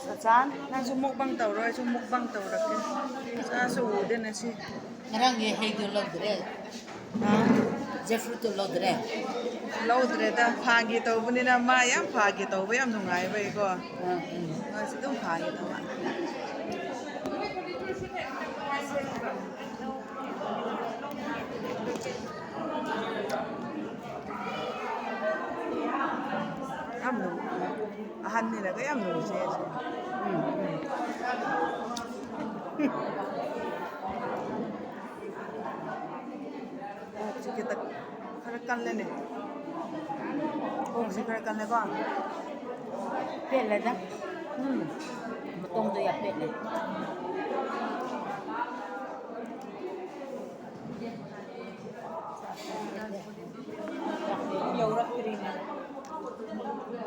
Sachan, nang sumukbang tawro, sumukbang tawro ke. Sa suude na si. Ngarangye heido lodre. Ha? Jeffruto lodre. Laudre da phagi tawbunina ma yam phagi tawba yam nungai bai ko. Nga si dum phagi tawa. Yam nung. Ahan nila ka yam nung siya. Kita kharakan le ne. Si kharakan le ba? Pet là đó. Một tông tôi pet này. Nhiều lắm cái này. Nhiều lắm cái này.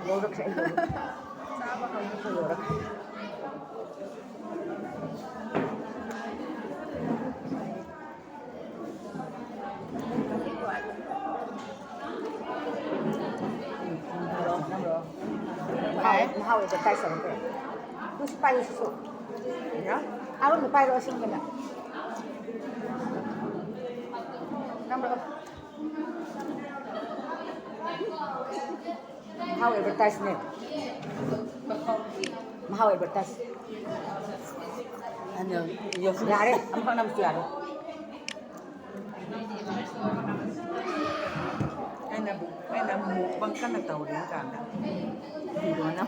Vô rất sẽ vô. Sao mà không Vô rất. Mahal itu tay sa nito. Kung si payo susu. Ya? Aron ni payo sing kana. Number. Mahal advertisement. Mahal advertise. Ano, yung yari, ang mga naman siya. Ay na mukbang ka na tawrin ka na. Hindi ko na.